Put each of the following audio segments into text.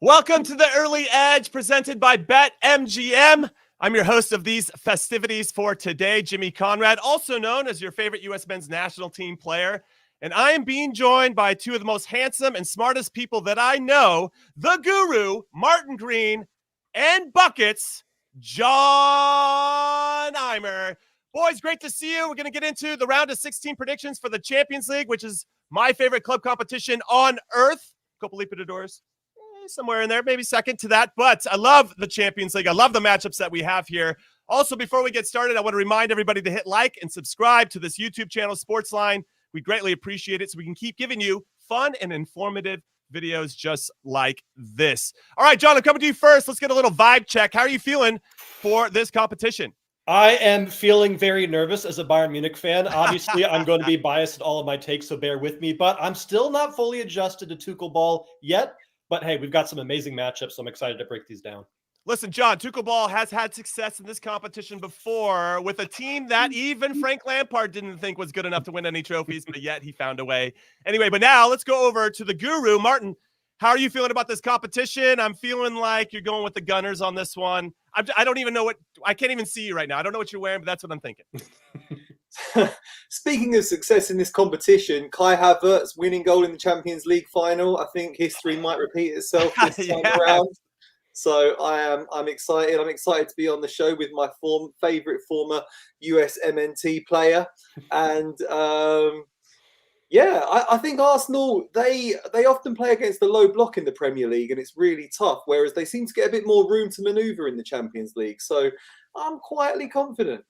Welcome to the Early Edge presented by BetMGM. I'm your host of these festivities for today, Jimmy Conrad, also known as your favorite U.S. men's national team player. And I am being joined by two of the most handsome and smartest people that I know, the guru, Martin Green, and Buckets, John Eimer. Boys, great to see you. We're going to get into the round of 16 predictions for the Champions League, which is my favorite club competition on earth. Copa Libertadores. Somewhere in there, maybe second to that. But I love the Champions League. I love the matchups that we have here. Also, before we get started, I want to remind everybody to hit like and subscribe to this YouTube channel, SportsLine. We greatly appreciate it so we can keep giving you fun and informative videos just like this. All right, John, I'm coming to you first. Let's get a little vibe check. How are you feeling for this competition? I am feeling very nervous as a Bayern Munich fan. Obviously, I'm going to be biased in all of my takes, so bear with me. But I'm still not fully adjusted to Tuchel ball yet. But hey, we've got some amazing matchups, so I'm excited to break these down. Listen, John, Tuchel ball has had success in this competition before with a team that even Frank Lampard didn't think was good enough to win any trophies, but yet he found a way. Anyway, but now let's go over to the guru. Martin, how are you feeling about this competition? I'm feeling like you're going with the Gunners on this one. I don't even know what – I can't even see you right now. I don't know what you're wearing, but that's what I'm thinking. Speaking of success in this competition, Kai Havertz winning goal in the Champions League final. I think history might repeat itself this time around. So I'm excited. I'm excited to be on the show with my favorite former US MNT player. And I think Arsenal, they often play against the low block in the Premier League, and it's really tough, whereas they seem to get a bit more room to maneuver in the Champions League. So I'm quietly confident.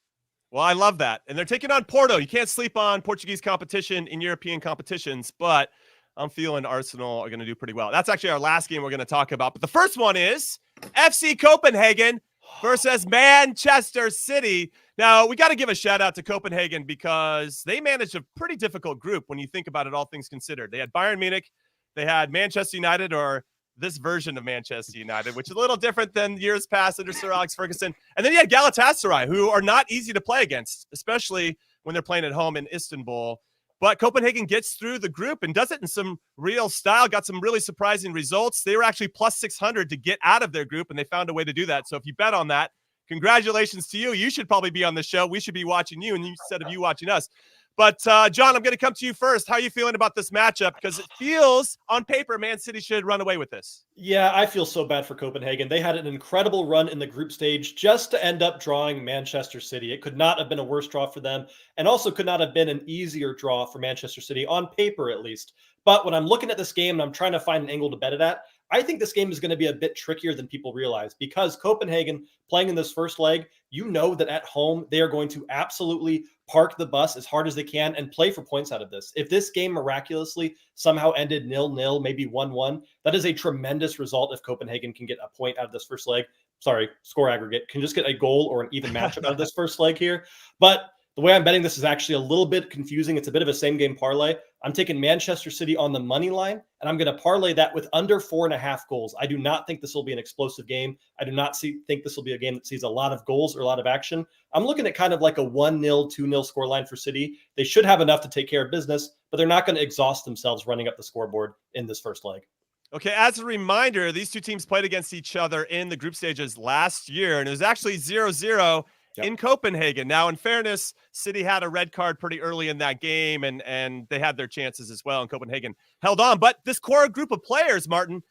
Well, I love that. And they're taking on Porto. You can't sleep on Portuguese competition in European competitions, but I'm feeling Arsenal are going to do pretty well. That's actually our last game we're going to talk about. But the first one is FC Copenhagen versus Manchester City. Now, we got to give a shout out to Copenhagen because they managed a pretty difficult group when you think about it, all things considered. They had Bayern Munich, they had Manchester United, or this version of Manchester United, which is a little different than years past under Sir Alex Ferguson. And then you had Galatasaray, who are not easy to play against, especially when they're playing at home in Istanbul. But Copenhagen gets through the group and does it in some real style, got some really surprising results. They were actually plus 600 to get out of their group, and they found a way to do that. So if you bet on that, congratulations to you. You should probably be on the show. We should be watching you instead of you watching us. But, John, I'm going to come to you first. How are you feeling about this matchup? Because it feels, on paper, Man City should run away with this. Yeah, I feel so bad for Copenhagen. They had an incredible run in the group stage just to end up drawing Manchester City. It could not have been a worse draw for them, and also could not have been an easier draw for Manchester City, on paper at least. But when I'm looking at this game and I'm trying to find an angle to bet it at, I think this game is going to be a bit trickier than people realize, because Copenhagen playing in this first leg, you know that at home they are going to absolutely park the bus as hard as they can and play for points out of this. If this game miraculously somehow ended 0-0, maybe 1-1, that is a tremendous result if Copenhagen can get a point out of this first leg. Sorry, score aggregate, can just get a goal or an even matchup out of this first leg here. But the way I'm betting this is actually a little bit confusing. It's a bit of a same game parlay. I'm taking Manchester City on the money line, and I'm going to parlay that with under 4.5 goals. I do not think this will be an explosive game. I do not think this will be a game that sees a lot of goals or a lot of action. I'm looking at kind of like a 1-0, 2-0 scoreline for City. They should have enough to take care of business, but they're not going to exhaust themselves running up the scoreboard in this first leg. Okay, as a reminder, these two teams played against each other in the group stages last year, and it was actually 0-0 in Copenhagen. Now, in fairness, City had a red card pretty early in that game, and they had their chances as well, and Copenhagen held on. But this core group of players, Martin,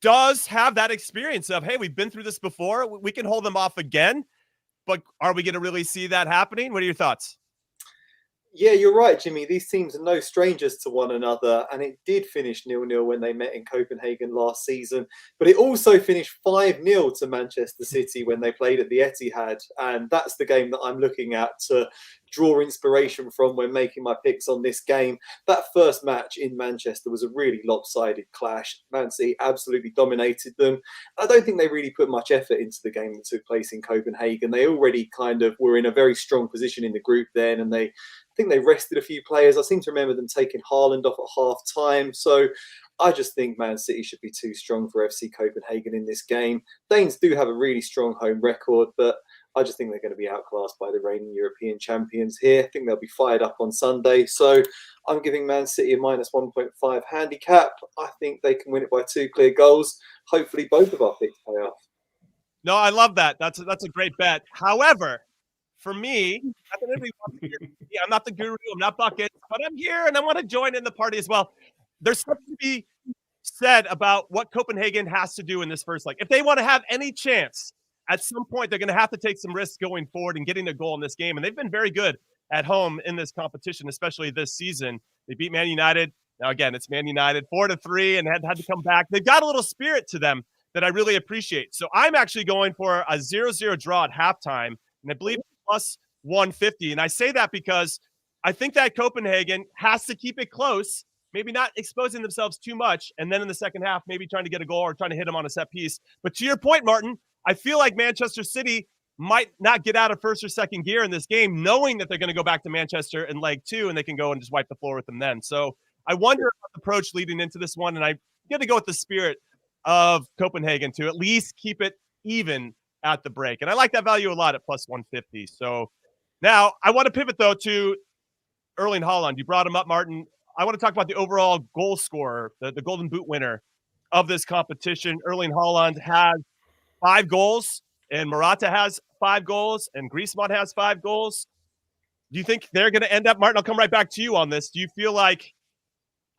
does have that experience of, hey, we've been through this before. We can hold them off again, but are we going to really see that happening? What are your thoughts? Yeah, you're right, Jimmy. These teams are no strangers to one another, and it did finish 0-0 when they met in Copenhagen last season. But it also finished 5-0 to Manchester City when they played at the Etihad, and that's the game that I'm looking at to draw inspiration from when making my picks on this game. That first match in Manchester was a really lopsided clash. Man City absolutely dominated them. I don't think they really put much effort into the game that took place in Copenhagen. They already kind of were in a very strong position in the group then, and I think they rested a few players. I seem to remember them taking Haaland off at half time. So I just think Man City should be too strong for FC Copenhagen in this game. Danes do have a really strong home record, but I just think they're going to be outclassed by the reigning European champions here. I think they'll be fired up on Sunday. So I'm giving Man City a minus 1.5 handicap. I think they can win it by 2 clear goals. Hopefully both of our picks pay off. No, I love that. That's a great bet. However, for me, I'm not the guru, I'm not Buckets, but I'm here and I want to join in the party as well. There's something to be said about what Copenhagen has to do in this first leg. If they want to have any chance, at some point they're going to have to take some risks going forward and getting a goal in this game. And they've been very good at home in this competition, especially this season. They beat Man United. Now, again, it's Man United 4-3 and had to come back. They've got a little spirit to them that I really appreciate. So I'm actually going for a 0-0 draw at halftime, and I believe plus 150. And I say that because I think that Copenhagen has to keep it close, maybe not exposing themselves too much, and then in the second half, maybe trying to get a goal or trying to hit them on a set piece. But to your point, Martin, I feel like Manchester City might not get out of first or second gear in this game, knowing that they're going to go back to Manchester in leg 2, and they can go and just wipe the floor with them then. So I wonder about the approach leading into this one, and I'm going to go with the spirit of Copenhagen to at least keep it even at the break. And I like that value a lot at plus 150. So now I want to pivot, though, to Erling Haaland. You brought him up, Martin. I want to talk about the overall goal scorer, the Golden Boot winner of this competition. Erling Haaland has 5 goals, and Morata has 5 goals, and Griezmann has 5 goals. Do you think they're going to end up, Martin, I'll come right back to you on this. Do you feel like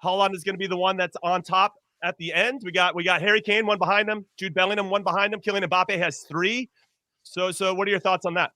Haaland is going to be the one that's on top at the end? We got Harry Kane, 1 behind him. Jude Bellingham, 1 behind him. Kylian Mbappe has 3. So what are your thoughts on that?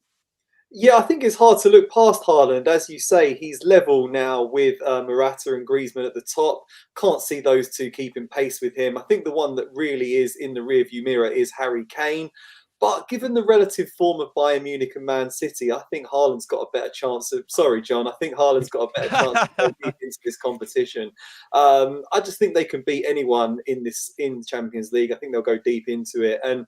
Yeah, I think it's hard to look past Haaland. As you say, he's level now with Morata and Griezmann at the top. Can't see those two keeping pace with him. I think the one that really is in the rearview mirror is Harry Kane. But given the relative form of Bayern Munich and Man City, I think Haaland's got a better chance of. Sorry, John. I think Haaland's got a better chance of going deep into this competition. I just think they can beat anyone in the Champions League. I think they'll go deep into it. And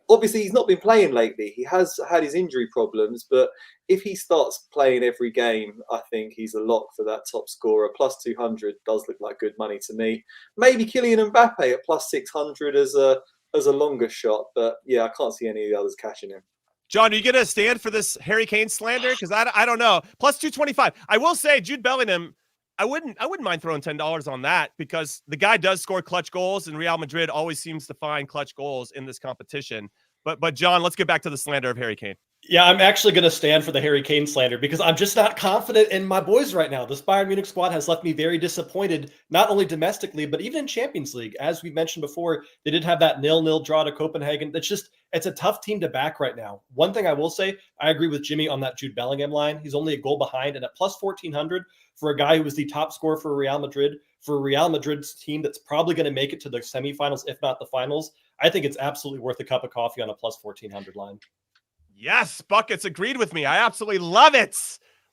obviously, he's not been playing lately. He has had his injury problems, but if he starts playing every game, I think he's a lock for that top scorer. Plus 200 does look like good money to me. Maybe Kylian Mbappe at plus 600 as a longer shot, but yeah, I can't see any of the others cashing in. John, are you going to stand for this Harry Kane slander? Because I don't know. Plus 225. I will say Jude Bellingham, I wouldn't mind throwing $10 on that because the guy does score clutch goals, and Real Madrid always seems to find clutch goals in this competition. But John, let's get back to the slander of Harry Kane. Yeah, I'm actually going to stand for the Harry Kane slander because I'm just not confident in my boys right now. This Bayern Munich squad has left me very disappointed, not only domestically, but even in Champions League. As we mentioned before, they did have that 0-0 draw to Copenhagen. It's a tough team to back right now. One thing I will say, I agree with Jimmy on that Jude Bellingham line. He's only a goal behind, and at plus 1,400 for a guy who was the top scorer for Real Madrid, for Real Madrid's team that's probably going to make it to the semifinals, if not the finals, I think it's absolutely worth a cup of coffee on a plus 1,400 line. Yes, Buckets agreed with me. I absolutely love it.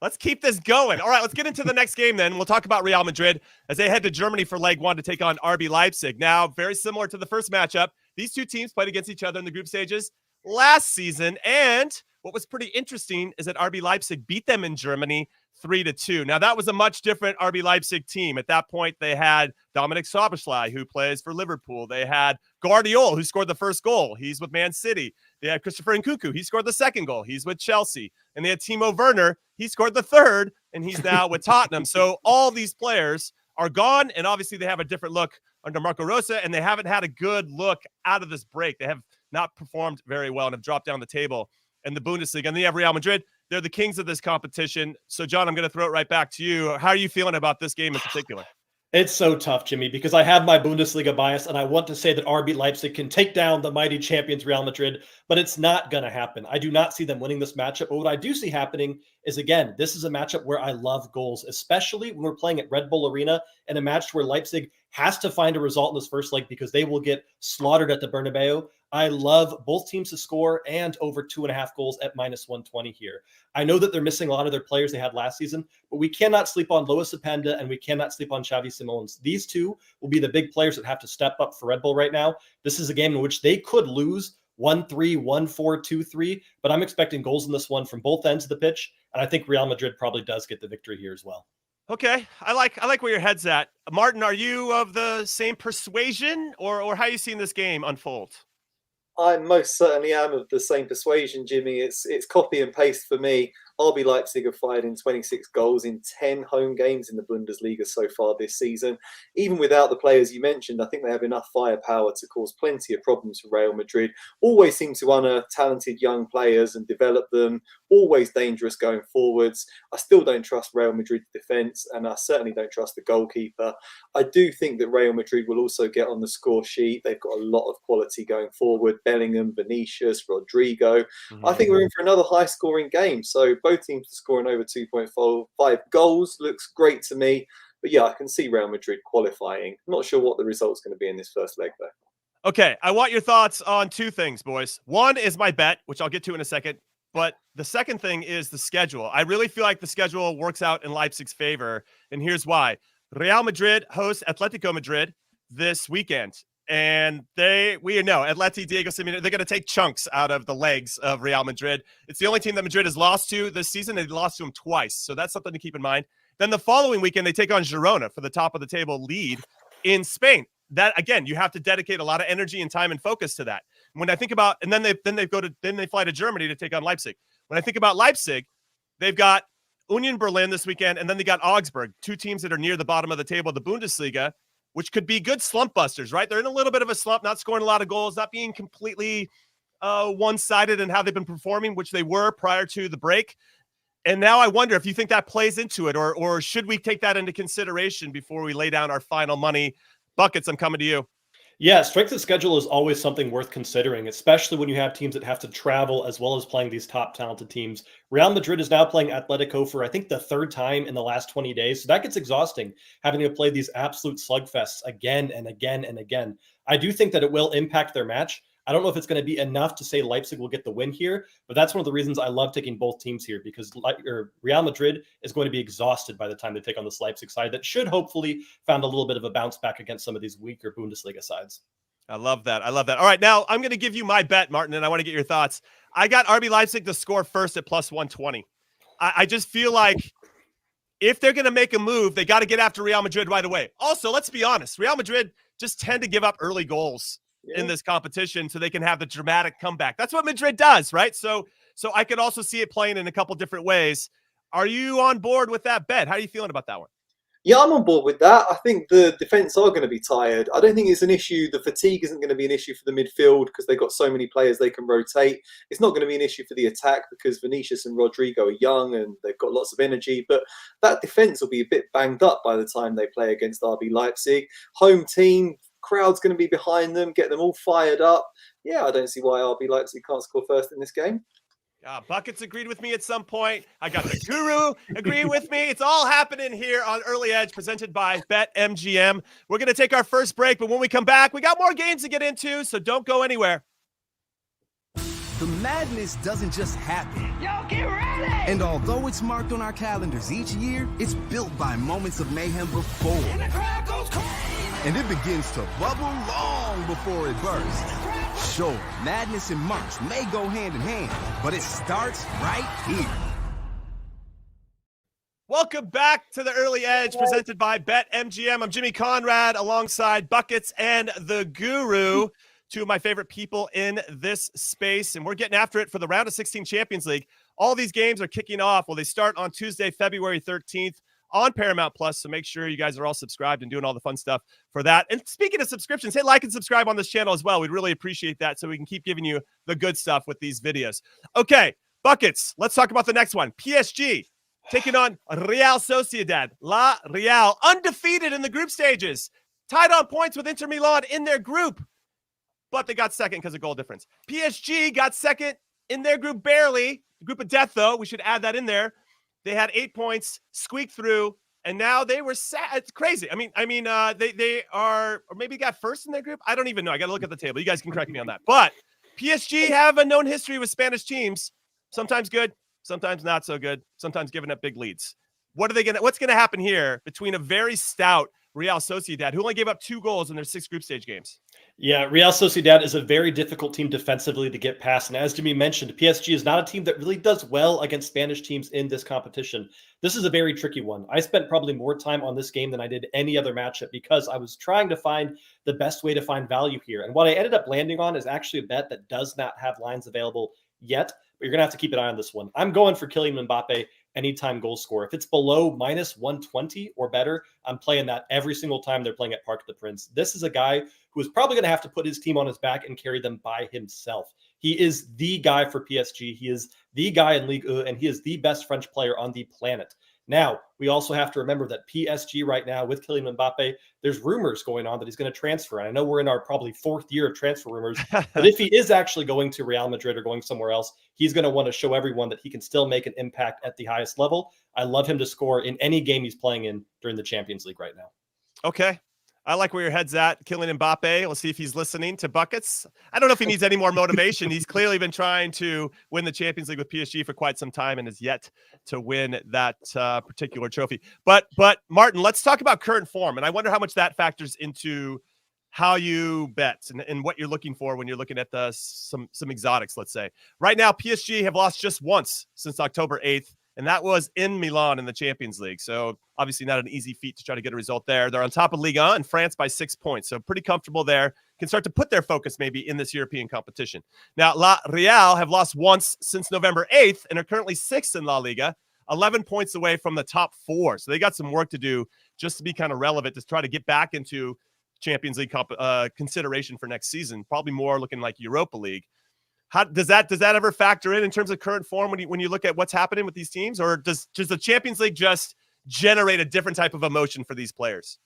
Let's keep this going. All right, let's get into the next game then. We'll talk about Real Madrid as they head to Germany for leg 1 to take on RB Leipzig. Now, very similar to the first matchup, these two teams played against each other in the group stages last season. And what was pretty interesting is that RB Leipzig beat them in Germany 3-2. Now, that was a much different RB Leipzig team. At that point, they had Dominic Szoboszlai, who plays for Liverpool. They had Guardiola, who scored the first goal. He's with Man City. They had Christopher Nkunku. He scored the second goal. He's with Chelsea. And they had Timo Werner. He scored the third, and he's now with Tottenham. So all these players are gone, and obviously they have a different look under Marco Rose, and they haven't had a good look out of this break. They have not performed very well and have dropped down the table in the Bundesliga. And then you have Real Madrid. They're the kings of this competition. So, John, I'm going to throw it right back to you. How are you feeling about this game in particular? It's so tough, Jimmy, because I have my Bundesliga bias, and I want to say that RB Leipzig can take down the mighty champions Real Madrid, but it's not going to happen. I do not see them winning this matchup. But what I do see happening is, again, this is a matchup where I love goals, especially when we're playing at Red Bull Arena in a match where Leipzig has to find a result in this first leg because they will get slaughtered at the Bernabeu. I love both teams to score and over 2.5 goals at minus 120 here. I know that they're missing a lot of their players they had last season, but we cannot sleep on Lois Openda and we cannot sleep on Xavi Simons. These two will be the big players that have to step up for Red Bull right now. This is a game in which they could lose 1-3, 1-4, 2-3, but I'm expecting goals in this one from both ends of the pitch, and I think Real Madrid probably does get the victory here as well. Okay, I like where your head's at. Martin, are you of the same persuasion, or how are you seeing this game unfold? I most certainly am of the same persuasion, Jimmy. It's copy and paste for me. RB Leipzig have fired in 26 goals in 10 home games in the Bundesliga so far this season. Even without the players you mentioned, I think they have enough firepower to cause plenty of problems for Real Madrid. Always seem to unearth talented young players and develop them. Always dangerous going forwards. I still don't trust Real Madrid's defence, and I certainly don't trust the goalkeeper. I do think that Real Madrid will also get on the score sheet. They've got a lot of quality going forward. Bellingham, Vinicius, Rodrigo. I think we're in for another high-scoring game. So both teams to scoring over 2.5 goals looks great to me. But yeah, I can see Real Madrid qualifying. I'm not sure what the result's going to be in this first leg, though. Okay, I want your thoughts on two things, boys. One is my bet, which I'll get to in a second. But the second thing is the schedule. I really feel like the schedule works out in Leipzig's favor. And here's why. Real Madrid hosts Atletico Madrid this weekend. And we know Atleti, Diego Simeone, they're going to take chunks out of the legs of Real Madrid. It's the only team that Madrid has lost to this season. They lost to them twice. So that's something to keep in mind. Then the following weekend, they take on Girona for the top of the table lead in Spain. That, again, you have to dedicate a lot of energy and time and focus to that. When I think about, and then they fly to Germany to take on Leipzig. When I think about Leipzig, they've got Union Berlin this weekend, and then they got Augsburg, two teams that are near the bottom of the table of the Bundesliga, which could be good slump busters, right? They're in a little bit of a slump, not scoring a lot of goals, not being completely one-sided in how they've been performing, which they were prior to the break. And now I wonder if you think that plays into it, or should we take that into consideration before we lay down our final money? Buckets, I'm coming to you. Yeah, strength of schedule is always something worth considering, especially when you have teams that have to travel as well as playing these top talented teams. Real Madrid is now playing Atletico for, I think, the third time in the last 20 days. So that gets exhausting, having to play these absolute slugfests again and again and again. I do think that it will impact their match. I don't know if it's going to be enough to say Leipzig will get the win here, but that's one of the reasons I love taking both teams here, because Real Madrid is going to be exhausted by the time they take on this Leipzig side that should hopefully find a little bit of a bounce back against some of these weaker Bundesliga sides. I love that. All right, now I'm going to give you my bet, Martin, and I want to get your thoughts. I got RB Leipzig to score first at plus 120. I just feel like if they're going to make a move, they got to get after Real Madrid right away. Also, let's be honest, Real Madrid just tend to give up early goals in this competition so they can have the dramatic comeback. That's what Madrid does, right? So I could also see it playing in a couple different ways. Are you on board with that bet? How are you feeling about that one? Yeah, I'm on board with that. I think the defence are going to be tired. I don't think it's an issue. The fatigue isn't going to be an issue for the midfield because they've got so many players they can rotate. It's not going to be an issue for the attack because Vinicius and Rodrigo are young and they've got lots of energy. But that defence will be a bit banged up by the time they play against RB Leipzig. Home team, crowd's going to be behind them, get them all fired up. Yeah, I don't see why RB Leipzig can't score first in this game. Buckets agreed with me at some point. I got the guru agreeing with me. It's all happening here on Early Edge, presented by BetMGM. We're going to take our first break, but when we come back, we got more games to get into, so don't go anywhere. The madness doesn't just happen. Yo, get ready! And although it's marked on our calendars each year, it's built by moments of mayhem before. And the crowd goes crazy! And it begins to bubble long before it bursts. Sure, madness and March may go hand in hand, but it starts right here. Welcome back to the Early Edge, presented by BetMGM. I'm Jimmy Conrad, alongside Buckets and the Guru, two of my favorite people in this space, and we're getting after it for the round of 16 Champions League. All these games are kicking off. Well, they start on Tuesday, February 13th. On Paramount Plus, so make sure you guys are all subscribed and doing all the fun stuff for that. And speaking of subscriptions, hit like and subscribe on this channel as well. We'd really appreciate that so we can keep giving you the good stuff with these videos. Okay, Buckets, let's talk about the next one. PSG taking on Real Sociedad. La Real, undefeated in the group stages, tied on points with Inter Milan in their group, but they got second because of goal difference. PSG got second in their group barely. Group of death, though. We should add that in there. They had 8 points, squeaked through, and now they were sad. It's crazy. They are, or maybe got first in their group. I don't even know. I got to look at the table. You guys can correct me on that. But PSG have a known history with Spanish teams. Sometimes good, sometimes not so good, sometimes giving up big leads. What's going to happen here between a very stout Real Sociedad, who only gave up 2 goals in their 6 group stage games. Yeah, Real Sociedad is a very difficult team defensively to get past. And as Jimmy mentioned, PSG is not a team that really does well against Spanish teams in this competition. This is a very tricky one. I spent probably more time on this game than I did any other matchup because I was trying to find the best way to find value here. And what I ended up landing on is actually a bet that does not have lines available yet, but you're going to have to keep an eye on this one. I'm going for Kylian Mbappe anytime goal score. If it's below minus 120 or better, I'm playing that every single time they're playing at Parc des Princes. This is a guy who is probably going to have to put his team on his back and carry them by himself. He is the guy for PSG. He is the guy in Ligue 1, and he is the best French player on the planet. Now, we also have to remember that PSG right now with Kylian Mbappe, there's rumors going on that he's going to transfer. And I know we're in our probably 4th year of transfer rumors, but if he is actually going to Real Madrid or going somewhere else, he's going to want to show everyone that he can still make an impact at the highest level. I love him to score in any game he's playing in during the Champions League right now. Okay. I like where your head's at. Kylian Mbappe. We'll see if he's listening to Buckets. I don't know if he needs any more motivation. He's clearly been trying to win the Champions League with PSG for quite some time and has yet to win that particular trophy. But Martin, let's talk about current form. And I wonder how much that factors into how you bet and what you're looking for when you're looking at some exotics, let's say. Right now, PSG have lost just once since October 8th. And that was in Milan in the Champions League. So obviously not an easy feat to try to get a result there. They're on top of Ligue 1 in France by 6 points. So pretty comfortable there. Can start to put their focus maybe in this European competition. Now, La Real have lost once since November 8th and are currently 6th in La Liga, 11 points away from the top 4. So they got some work to do just to be kind of relevant to try to get back into Champions League consideration for next season. Probably more looking like Europa League. How does that ever factor in terms of current form when you look at what's happening with these teams, or does the Champions League just generate a different type of emotion for these players?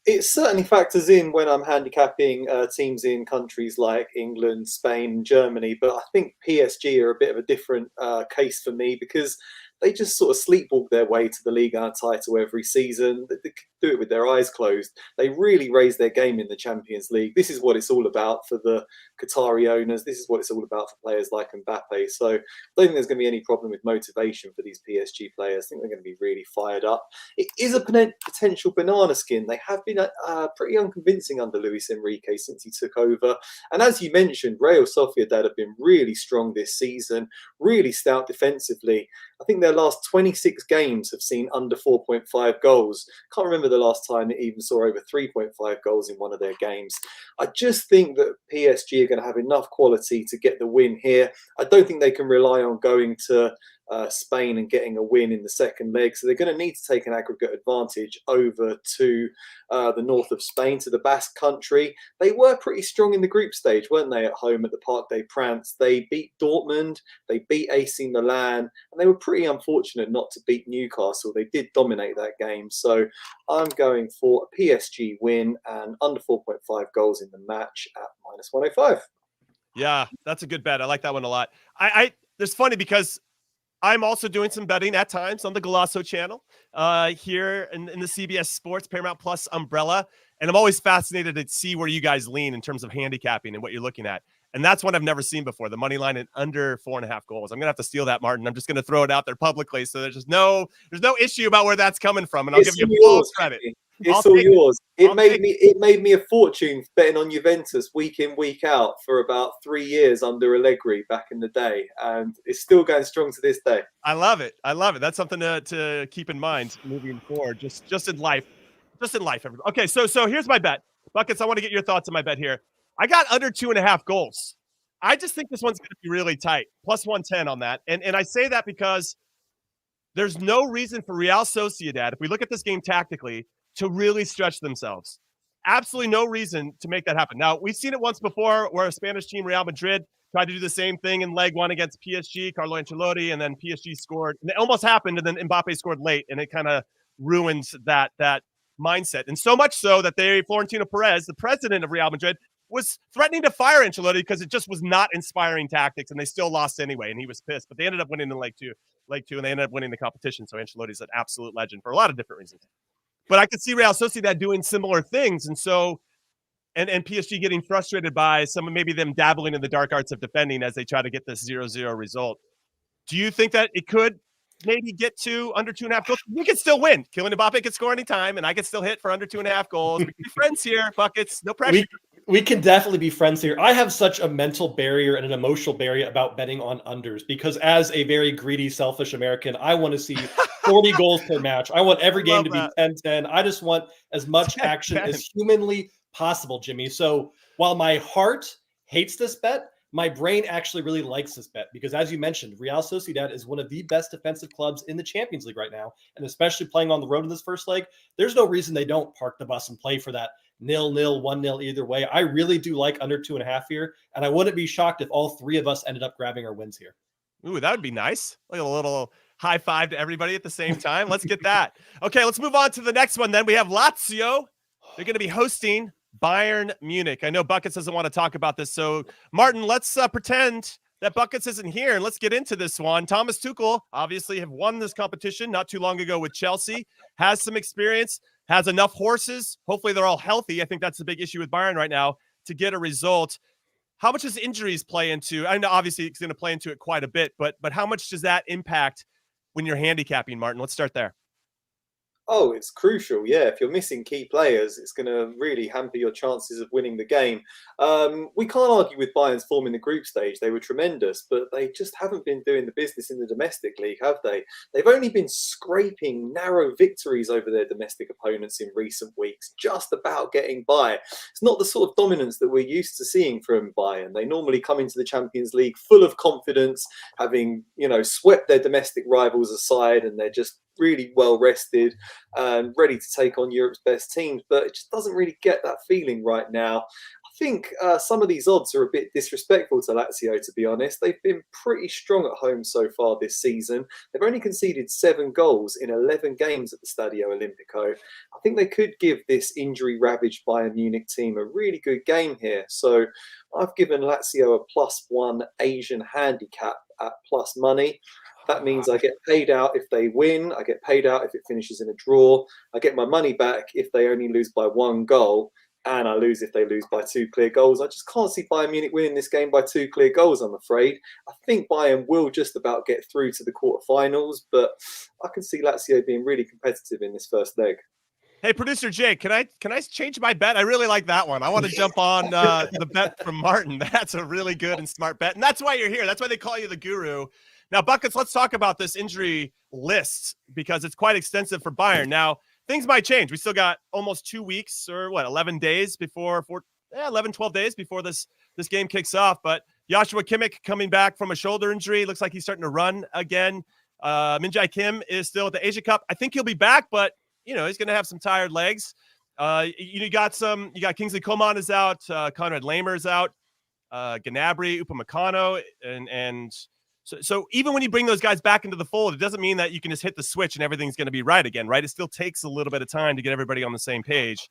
It certainly factors in when I'm handicapping teams in countries like England, Spain, Germany, but I think PSG are a bit of a different case for me because they just sort of sleepwalk their way to the Ligue 1 title every season. They do it with their eyes closed. They really raise their game in the Champions League. This is what it's all about for the Qatari owners. This is what it's all about for players like Mbappe. So I don't think there's going to be any problem with motivation for these PSG players. I think they're going to be really fired up. It is a potential banana skin. They have been pretty unconvincing under Luis Enrique since he took over. And as you mentioned, Real Sociedad have been really strong this season, really stout defensively. I think their last 26 games have seen under 4.5 goals. Can't remember the last time it even saw over 3.5 goals in one of their games. I just think that PSG are going to have enough quality to get the win here. I don't think they can rely on going to Spain and getting a win in the second leg. So they're going to need to take an aggregate advantage over to the north of Spain, to the Basque country. They were pretty strong in the group stage, weren't they, at home at the Parc des Princes? They beat Dortmund, they beat AC Milan, and they were pretty unfortunate not to beat Newcastle. They did dominate that game. So I'm going for a PSG win and under 4.5 goals in the match at minus 105. Yeah, that's a good bet. I like that one a lot. It's funny because I'm also doing some betting at times on the Golasso channel here in the CBS Sports Paramount Plus umbrella. And I'm always fascinated to see where you guys lean in terms of handicapping and what you're looking at. And that's one I've never seen before, the money line at under 4.5 goals. I'm going to have to steal that, Martin. I'm just going to throw it out there publicly. So there's no issue about where that's coming from. And I'll give you full credit. It's all yours. It made me a fortune betting on Juventus week in, week out for about 3 years under Allegri back in the day, and it's still going strong to this day. I love it. That's something to keep in mind moving forward. Just in life, everybody. Okay, so here's my bet, Buckets. I want to get your thoughts on my bet here. I got under 2.5 goals. I just think this one's going to be really tight, plus 110 on that, and I say that because there's no reason for Real Sociedad, if we look at this game tactically, to really stretch themselves. Absolutely no reason to make that happen. Now, we've seen it once before where a Spanish team, Real Madrid, tried to do the same thing in leg one against PSG, Carlo Ancelotti, and then PSG scored. And it almost happened, and then Mbappe scored late, and it kind of ruined that mindset. And so much so that Florentino Perez, the president of Real Madrid, was threatening to fire Ancelotti because it just was not inspiring tactics, and they still lost anyway, and he was pissed. But they ended up winning in leg two, and they ended up winning the competition. So Ancelotti's an absolute legend for a lot of different reasons. But I could see Real Sociedad doing similar things. And so, and PSG getting frustrated by maybe them dabbling in the dark arts of defending as they try to get this 0-0 result. Do you think that it could maybe get to under 2.5 goals. We could still win. Kylian Mbappe could score anytime, and I could still hit for under 2.5 goals. We can be friends here, Buckets. No pressure. We can definitely be friends here. I have such a mental barrier and an emotional barrier about betting on unders because as a very greedy, selfish American, I want to see 40 goals per match. I want every game to be 10-10. I just want as much action as humanly possible, Jimmy. So while my heart hates this bet, my brain actually really likes this bet because, as you mentioned, Real Sociedad is one of the best defensive clubs in the Champions League right now, and especially playing on the road in this first leg, there's no reason they don't park the bus and play for that 0-0, 1-0 either way. I really do like under 2.5 here, and I wouldn't be shocked if all three of us ended up grabbing our wins here. Ooh, that would be nice. Like a little high five to everybody at the same time. Let's get that. Okay, let's move on to the next one then. We have Lazio. They're going to be hosting Bayern Munich. I know Buckets doesn't want to talk about this, so Martin, let's pretend that Buckets isn't here, and let's get into this one. Thomas Tuchel obviously have won this competition not too long ago with Chelsea, has some experience, has enough horses. Hopefully they're all healthy. I think that's the big issue with Bayern right now to get a result. How much does injuries play into? I know obviously it's going to play into it quite a bit, but how much does that impact when you're handicapping, Martin? Let's start there. Oh, it's crucial. Yeah, if you're missing key players, it's going to really hamper your chances of winning the game. We can't argue with Bayern's form in the group stage. They were tremendous, but they just haven't been doing the business in the domestic league, have they? They've only been scraping narrow victories over their domestic opponents in recent weeks, just about getting by. It's not the sort of dominance that we're used to seeing from Bayern. They normally come into the Champions League full of confidence, having, swept their domestic rivals aside, and they're just really well rested and ready to take on Europe's best teams, but it just doesn't really get that feeling right now. I think some of these odds are a bit disrespectful to Lazio, to be honest. They've been pretty strong at home so far this season. They've only conceded 7 goals in 11 games at the Stadio Olimpico. I think they could give this injury-ravaged Bayern Munich team a really good game here. So I've given Lazio a +1 Asian handicap at plus money. That means I get paid out if they win. I get paid out if it finishes in a draw. I get my money back if they only lose by 1 goal. And I lose if they lose by 2 clear goals. I just can't see Bayern Munich winning this game by 2 clear goals, I'm afraid. I think Bayern will just about get through to the quarterfinals, but I can see Lazio being really competitive in this first leg. Hey, producer Jake, can I change my bet? I really like that one. I want to jump on the bet from Martin. That's a really good and smart bet. And that's why you're here. That's why they call you the guru. Now, Buckets, let's talk about this injury list because it's quite extensive for Bayern. Now, things might change. We still got almost 2 weeks or 11 days before 11, 12 days before this game kicks off. But Joshua Kimmich coming back from a shoulder injury. Looks like he's starting to run again. Min-Jae Kim is still at the Asia Cup. I think he'll be back, but he's going to have some tired legs. You got Kingsley Coman is out. Conrad Lamer is out. Gnabry, Upamecano, and so even when you bring those guys back into the fold, it doesn't mean that you can just hit the switch and everything's going to be right again, right? It still takes a little bit of time to get everybody on the same page.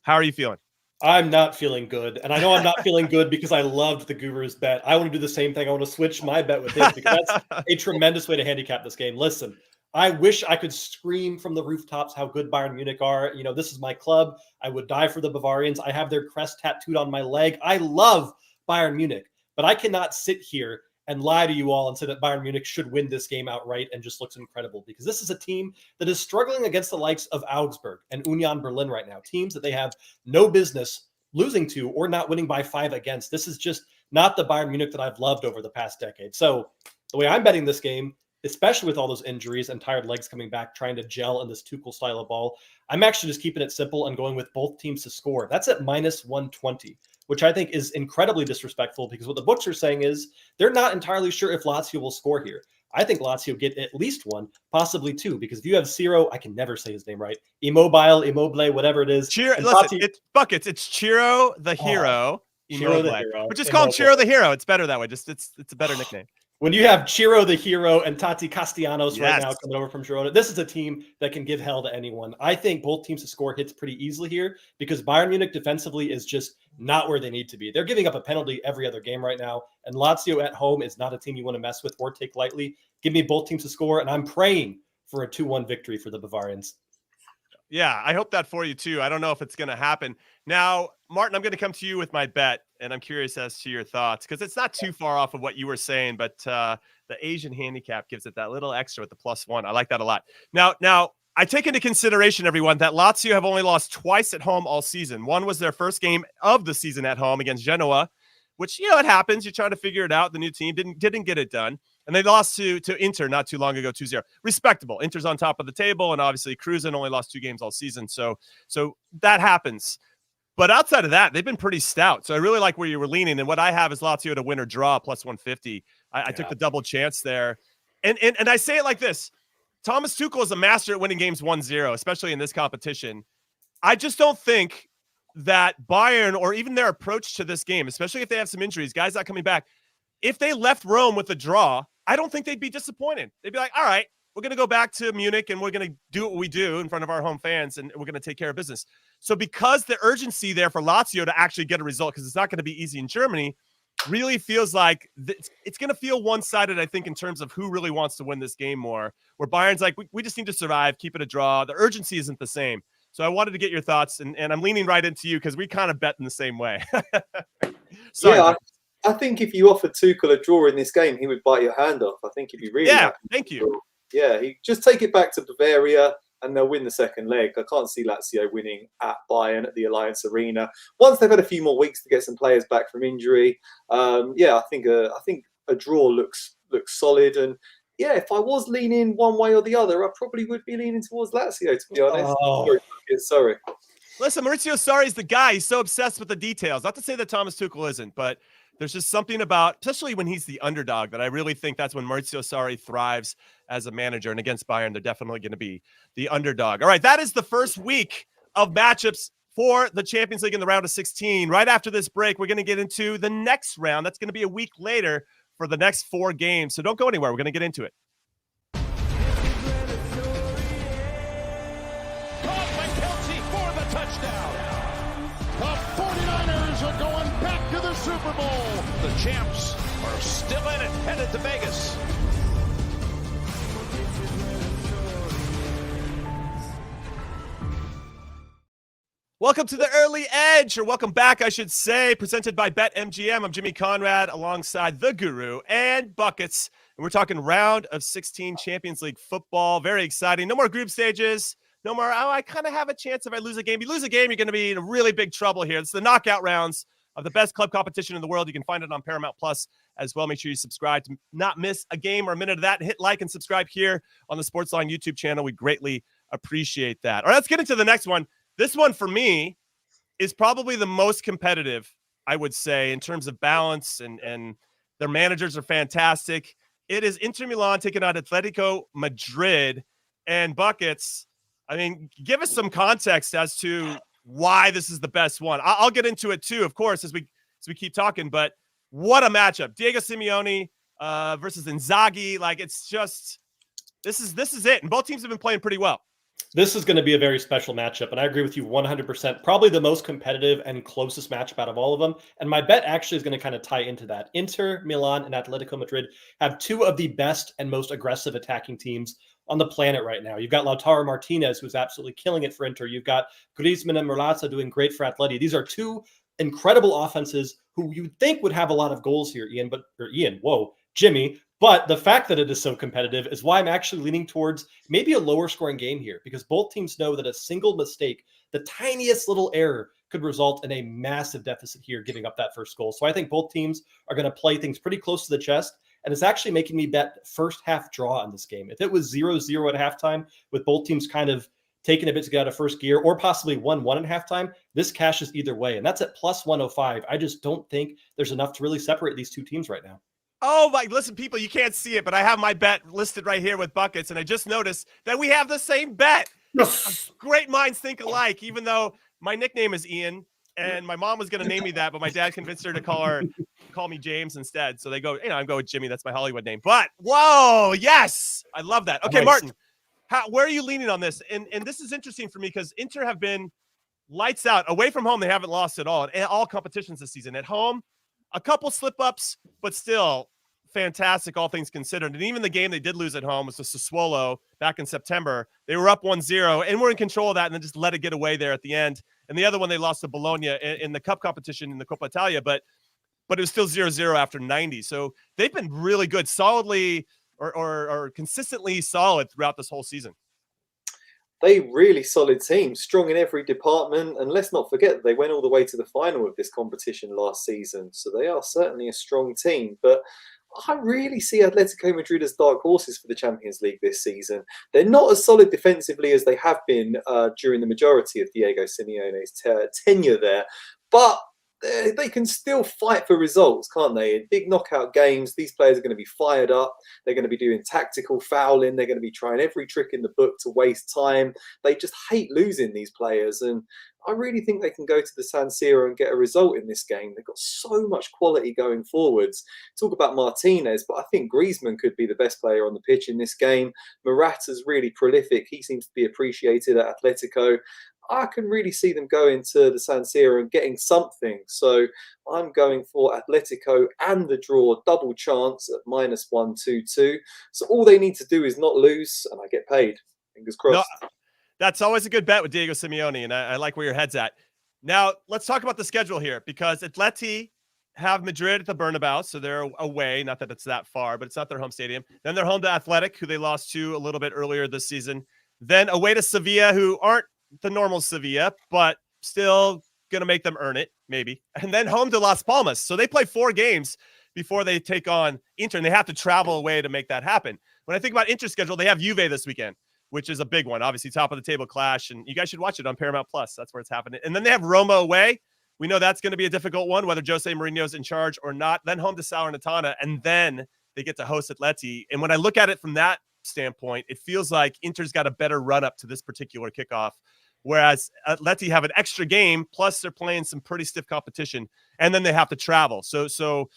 How are you feeling? I'm not feeling good. And I know I'm not feeling good because I loved the Guru's bet. I want to do the same thing. I want to switch my bet with his because that's a tremendous way to handicap this game. Listen, I wish I could scream from the rooftops how good Bayern Munich are. This is my club. I would die for the Bavarians. I have their crest tattooed on my leg. I love Bayern Munich, but I cannot sit here and lie to you all and say that Bayern Munich should win this game outright and just looks incredible because this is a team that is struggling against the likes of Augsburg and Union Berlin right now, teams that they have no business losing to or not winning by 5 against. This is just not the Bayern Munich that I've loved over the past decade. So the way I'm betting this game, especially with all those injuries and tired legs coming back, trying to gel in this Tuchel style of ball, I'm actually just keeping it simple and going with both teams to score. That's at -120. Which I think is incredibly disrespectful because what the books are saying is they're not entirely sure if Lazio will score here. I think Lazio get at least 1, possibly 2, because if you have Ciro, I can never say his name right, Immobile, whatever it is. Listen, it's Buckets. It's Chiro the Hero. Chiro the Hero. But just call him Chiro the Hero. It's better that way. Just it's a better nickname. When you have Chiro the Hero and Tati Castellanos right now coming over from Girona, this is a team that can give hell to anyone. I think both teams to score hits pretty easily here because Bayern Munich defensively is just not where they need to be. They're giving up a penalty every other game right now, and Lazio at home is not a team you want to mess with or take lightly. Give me both teams to score, and I'm praying for a 2-1 victory for the Bavarians. Yeah, I hope that for you too. I don't know if it's going to happen. Now, Martin, I'm going to come to you with my bet, and I'm curious as to your thoughts because it's not too far off of what you were saying, but the Asian handicap gives it that little extra with the +1. I like that a lot. Now, I take into consideration, everyone, that Lazio have only lost twice at home all season. One was their first game of the season at home against Genoa, which, it happens. You're trying to figure it out. The new team didn't get it done. And they lost to Inter not too long ago, 2-0. Respectable. Inter's on top of the table, and obviously Cruzen only lost 2 games all season. So that happens. But outside of that, they've been pretty stout. So I really like where you were leaning. And what I have is Lazio to win or draw +150. I took the double chance there. And I say it like this. Thomas Tuchel is a master at winning games 1-0, especially in this competition. I just don't think that Bayern, or even their approach to this game, especially if they have some injuries, guys not coming back, if they left Rome with a draw, I don't think they'd be disappointed. They'd be like, all right, we're going to go back to Munich and we're going to do what we do in front of our home fans and we're going to take care of business. So because the urgency there for Lazio to actually get a result, because it's not going to be easy in Germany, really feels like it's going to feel one-sided, I think, in terms of who really wants to win this game more, where Bayern's like, we just need to survive, keep it a draw. The urgency isn't the same. So I wanted to get your thoughts, and I'm leaning right into you because we kind of bet in the same way. Sorry. Yeah, I think if you offered Tuchel a draw in this game, he would bite your hand off. I think he'd be really happy. Thank you. Yeah, he just take it back to Bavaria and they'll win the second leg. I can't see Lazio winning at Bayern at the Alliance Arena. Once they've had a few more weeks to get some players back from injury, I think a draw looks solid. And yeah, if I was leaning one way or the other, I probably would be leaning towards Lazio, to be honest. Sorry. Listen, Maurizio Sarri is the guy. He's so obsessed with the details. Not to say that Thomas Tuchel isn't, but there's just something about, especially when he's the underdog, that I really think that's when Maurizio Sarri thrives as a manager. And against Bayern, they're definitely going to be the underdog. All right, that is the first week of matchups for the Champions League in the round of 16. Right after this break, we're going to get into the next round. That's going to be a week later for the next 4 games. So don't go anywhere. We're going to get into it. Super Bowl. The champs are still in it, headed to Vegas. Welcome to the Early Edge, or welcome back, I should say, presented by BetMGM. I'm Jimmy Conrad alongside the Guru and Buckets. And we're talking round of 16 Champions League football. Very exciting. No more group stages. No more, I kind of have a chance if I lose a game. You lose a game, you're going to be in really big trouble here. It's the knockout rounds of the best club competition in the world. You can find it on Paramount Plus as well. Make sure you subscribe to not miss a game or a minute of that. Hit like and subscribe here on the SportsLine YouTube channel. We greatly appreciate that. All right, let's get into the next one. This one for me is probably the most competitive, I would say, in terms of balance, and their managers are fantastic. It is Inter Milan taking on Atletico Madrid. And Buckets, I mean, give us some context as to why this is the best one. I'll get into it too, of course, as we keep talking, but what a matchup. Diego Simeone versus Inzaghi. Like, it's just, this is it. And both teams have been playing pretty well. This is going to be a very special matchup, and I agree with you 100%. Probably the most competitive and closest matchup out of all of them. And my bet actually is going to kind of tie into that. Inter, Milan, and Atletico Madrid have 2 of the best and most aggressive attacking teams on the planet right now. You've got Lautaro Martinez, who's absolutely killing it for Inter. You've got Griezmann and Morata doing great for Atleti. These are 2 incredible offenses who you'd think would have a lot of goals here, Jimmy. But the fact that it is so competitive is why I'm actually leaning towards maybe a lower scoring game here, because both teams know that a single mistake, the tiniest little error, could result in a massive deficit here, giving up that first goal. So I think both teams are going to play things pretty close to the chest. And it's actually making me bet first half draw in this game. If it was 0-0 at halftime, with both teams kind of taking a bit to get out of first gear, or possibly 1-1 at halftime, this cashes either way. And that's at +105. I just don't think there's enough to really separate these 2 teams right now. Oh my, listen, people, you can't see it, but I have my bet listed right here with Buckets. And I just noticed that we have the same bet. Yes. Great minds think alike, even though my nickname is Ian. And my mom was going to name me that, but my dad convinced her to call me James instead. So they go, I'm going with Jimmy. That's my Hollywood name. But whoa, yes, I love that. Okay, nice. Martin, where are you leaning on this? And this is interesting for me because Inter have been lights out. Away from home, they haven't lost at all in all competitions this season. At home, a couple slip ups, but still fantastic, all things considered. And even the game they did lose at home was to Sassuolo back in September. They were up 1-0 and were in control of that and then just let it get away there at the end. And the other one, they lost to Bologna in the cup competition in the Coppa Italia, but it was still 0-0 after 90. So they've been really good, solidly or consistently solid throughout this whole season. They really solid team, strong in every department. And let's not forget, they went all the way to the final of this competition last season. So they are certainly a strong team. But I really see Atletico Madrid as dark horses for the Champions League this season. They're not as solid defensively as they have been during the majority of Diego Simeone's tenure there. But they can still fight for results, can't they? In big knockout games, these players are going to be fired up. They're going to be doing tactical fouling. They're going to be trying every trick in the book to waste time. They just hate losing, these players. And I really think they can go to the San Siro and get a result in this game. They've got so much quality going forwards. Talk about Martinez, but I think Griezmann could be the best player on the pitch in this game. Morata's really prolific. He seems to be appreciated at Atletico. I can really see them going to the San Siro and getting something. So I'm going for Atletico and the draw, double chance at -122. So all they need to do is not lose, and I get paid. Fingers crossed. No, that's always a good bet with Diego Simeone, and I like where your head's at. Now, let's talk about the schedule here, because Atleti have Madrid at the Bernabeu, so they're away. Not that it's that far, but it's not their home stadium. Then they're home to Athletic, who they lost to a little bit earlier this season. Then away to Sevilla, who aren't the normal Sevilla, but still going to make them earn it, maybe. And then home to Las Palmas. So they play 4 games before they take on Inter, and they have to travel away to make that happen. When I think about Inter's schedule, they have Juve this weekend, which is a big one. Obviously, top of the table clash, and you guys should watch it on Paramount Plus. That's where it's happening. And then they have Roma away. We know that's going to be a difficult one, whether Jose Mourinho's in charge or not. Then home to Salernitana, and then they get to host Atleti. And when I look at it from that standpoint, it feels like Inter's got a better run up to this particular kickoff, whereas Atleti have an extra game, plus they're playing some pretty stiff competition, and then they have to travel. So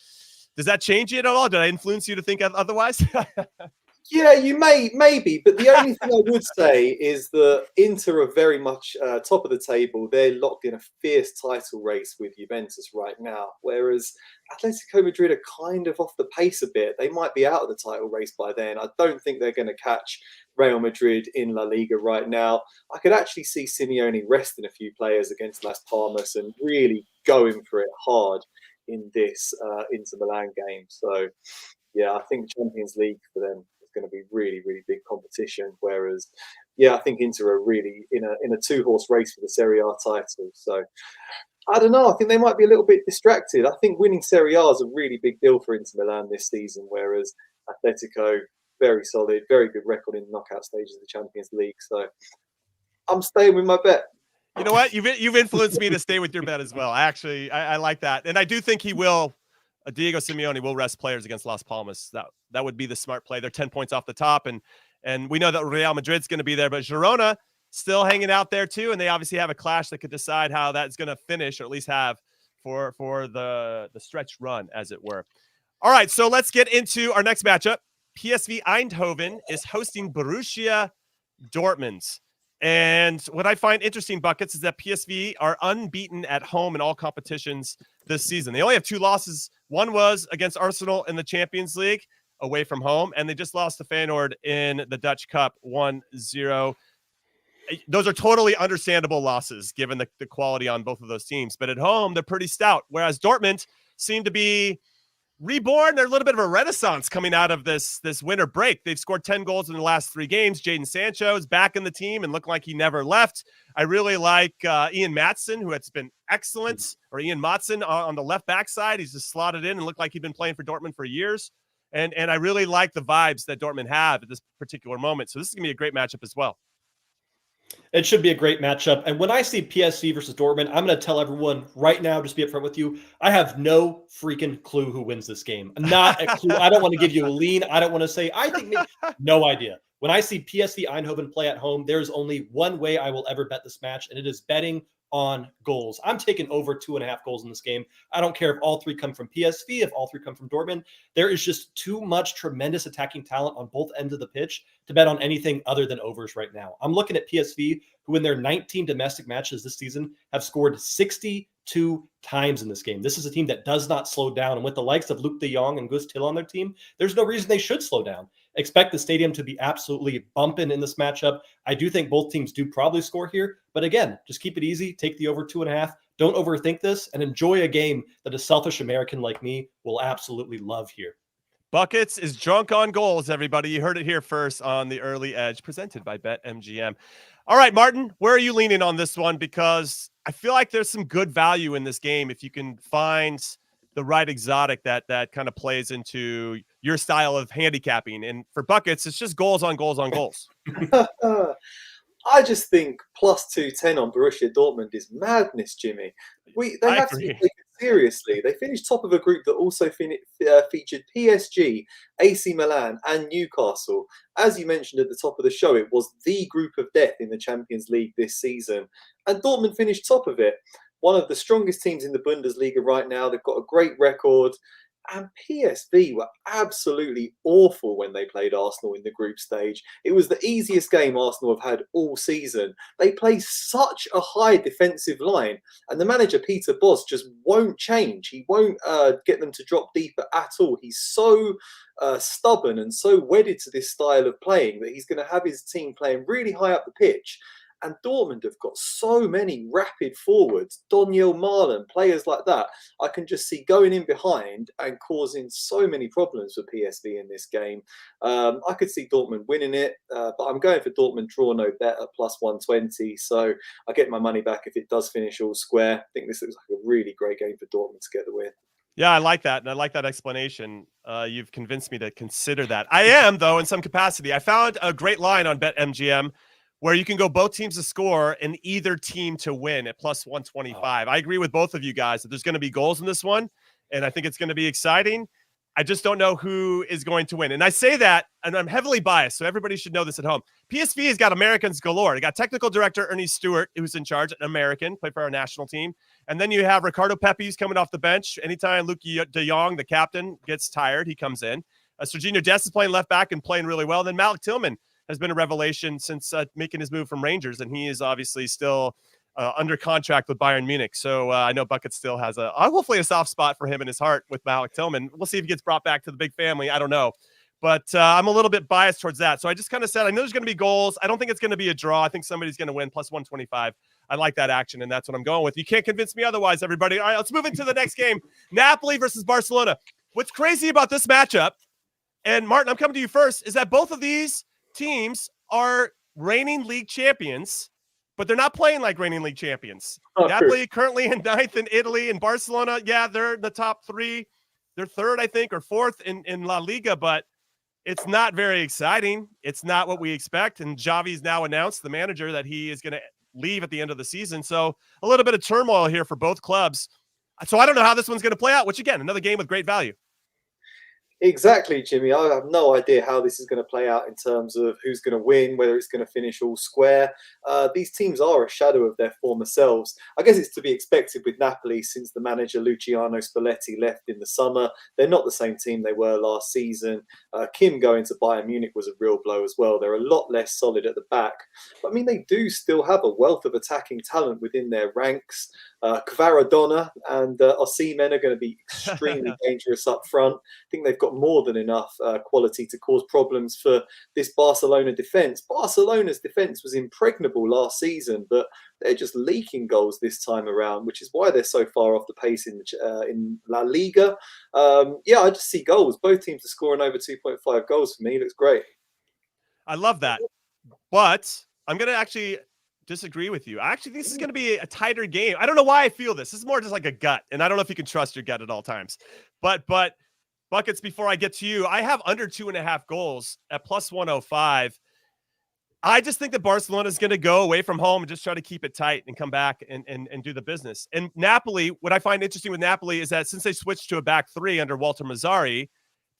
does that change you at all? Did I influence you to think otherwise? Yeah, you maybe, but the only thing I would say is that Inter are very much top of the table. They're locked in a fierce title race with Juventus right now, whereas Atletico Madrid are kind of off the pace a bit. They might be out of the title race by then. I don't think they're going to catch Real Madrid in La Liga right now. I could actually see Simeone resting a few players against Las Palmas and really going for it hard in this Inter Milan game. So, yeah, I think Champions League for them going to be really, really big competition. Whereas, yeah, I think Inter are really in a 2-horse race for the Serie A title. So I don't know. I think they might be a little bit distracted. I think winning Serie A is a really big deal for Inter Milan this season. Whereas Atletico, very solid, very good record in the knockout stages of the Champions League. So I'm staying with my bet. You know what? You've influenced me to stay with your bet as well. I like that, and I do think he will. Diego Simeone will rest players against Las Palmas. That would be the smart play. They're 10 points off the top, and we know that Real Madrid's going to be there, but Girona still hanging out there too, and they obviously have a clash that could decide how that's going to finish, or at least have for the stretch run, as it were. All right, so let's get into our next matchup. PSV Eindhoven is hosting Borussia Dortmund. And what I find interesting, Buckets, is that PSV are unbeaten at home in all competitions this season. They only have 2 losses. One was against Arsenal in the Champions League away from home, and they just lost to Feyenoord in the Dutch Cup 1-0. Those are totally understandable losses given the quality on both of those teams. But at home, they're pretty stout, whereas Dortmund seem to be reborn. They're a little bit of a renaissance coming out of this winter break. They've scored 10 goals in the last 3 games. Jadon Sancho is back in the team and looked like he never left. I really like Ian Maatsen, who has been excellent, or Ian Maatsen on the left back side. He's just slotted in and looked like he'd been playing for Dortmund for years. And I really like the vibes that Dortmund have at this particular moment. So this is going to be a great matchup as well. It should be a great matchup. And when I see PSV versus Dortmund, I'm going to tell everyone right now, just be upfront with you, I have no freaking clue who wins this game. Not a clue. I don't want to give you a lean. I don't want to say, I think, no idea. When I see PSV Eindhoven play at home, there's only one way I will ever bet this match, and it is betting on goals. I'm taking over 2.5 goals in this game. I don't care if all three come from PSV, if all three come from Dortmund. There is just too much tremendous attacking talent on both ends of the pitch to bet on anything other than overs right now. I'm looking at PSV, who in their 19 domestic matches this season have scored 62 times in this game. This is a team that does not slow down. And with the likes of Luke de Jong and Gus Till on their team, there's no reason they should slow down. Expect the stadium to be absolutely bumping in this matchup. I do think both teams do probably score here. But again, just keep it easy. Take the over 2.5. Don't overthink this and enjoy a game that a selfish American like me will absolutely love here. Buckets is drunk on goals, everybody. You heard it here first on the Early Edge, presented by BetMGM. All right, Martin, where are you leaning on this one? Because I feel like there's some good value in this game if you can find the right exotic that kind of plays into your style of handicapping. And for buckets, it's just goals on goals on goals. I just think plus 210 on Borussia Dortmund is madness, Jimmy. They have to be taken seriously. They finished top of a group that also featured PSG, AC Milan, and Newcastle. As you mentioned at the top of the show, it was the group of death in the Champions League this season. And Dortmund finished top of it. One of the strongest teams in the Bundesliga right now. They've got a great record. And PSV were absolutely awful when they played Arsenal in the group stage. It was the easiest game Arsenal have had all season. They play such a high defensive line, and the manager, Peter Bosz, just won't change. He won't get them to drop deeper at all. He's so stubborn and so wedded to this style of playing that he's going to have his team playing really high up the pitch. And Dortmund have got so many rapid forwards, Daniel Marlon, players like that. I can just see going in behind and causing so many problems for PSV in this game. I could see Dortmund winning it, but I'm going for Dortmund draw no bet at plus 120. So I get my money back if it does finish all square. I think this looks like a really great game for Dortmund to get the win. Yeah, I like that. And I like that explanation. You've convinced me to consider that. I am, though, in some capacity. I found a great line on BetMGM where you can go both teams to score and either team to win at plus 125. I agree with both of you guys that there's going to be goals in this one, and I think it's going to be exciting. I just don't know who is going to win. And I say that, and I'm heavily biased, so everybody should know this at home. PSV has got Americans galore. They got technical director Ernie Stewart, who's in charge, an American, played for our national team. And then you have Ricardo Pepi, who's coming off the bench. Anytime Luke de Jong, the captain, gets tired, he comes in. Serginho Dest is playing left back and playing really well. And then Malik Tillman has been a revelation since making his move from Rangers, and he is obviously still under contract with Bayern Munich. So I know Bucket still has hopefully a soft spot for him in his heart with Malik Tillman. We'll see if he gets brought back to the big family. I don't know. But I'm a little bit biased towards that. So I just kind of said, I know there's going to be goals. I don't think it's going to be a draw. I think somebody's going to win plus 125. I like that action, and that's what I'm going with. You can't convince me otherwise, everybody. All right, let's move into the next game. Napoli versus Barcelona. What's crazy about this matchup, and Martin, I'm coming to you first, is that both of these teams are reigning league champions, but they're not playing like reigning league champions. Napoli currently in 9th in Italy, and Barcelona, yeah, they're in the top 3. They're 3rd, I think, or 4th in La Liga, but it's not very exciting. It's not what we expect. And Xavi's now announced, the manager, that he is going to leave at the end of the season. So a little bit of turmoil here for both clubs. So I don't know how this one's going to play out, which, again, another game with great value. Exactly, Jimmy. I have no idea how this is going to play out in terms of who's going to win, whether it's going to finish all square. These teams are a shadow of their former selves. I guess it's to be expected with Napoli since the manager Luciano Spalletti left in the summer. They're not the same team they were last season. Kim going to Bayern Munich was a real blow as well. They're a lot less solid at the back. But, I mean, they do still have a wealth of attacking talent within their ranks. Kvaradona and Osimhen are going to be extremely dangerous up front. I think they've got more than enough quality to cause problems for this Barcelona defence. Barcelona's defence was impregnable last season, but they're just leaking goals this time around, which is why they're so far off the pace in La Liga. Yeah, I just see goals. Both teams are scoring over 2.5 goals for me. It looks great. I love that. But I'm going to actually disagree with you. I actually think this is going to be a tighter game. I don't know why I feel this. This is more just like a gut, and I don't know if you can trust your gut at all times. But Buckets, before I get to you, I have under 2.5 goals at plus 105. I just think that Barcelona is going to go away from home and just try to keep it tight and come back and do the business. And Napoli, what I find interesting with Napoli is that since they switched to a back 3 under Walter Mazzarri,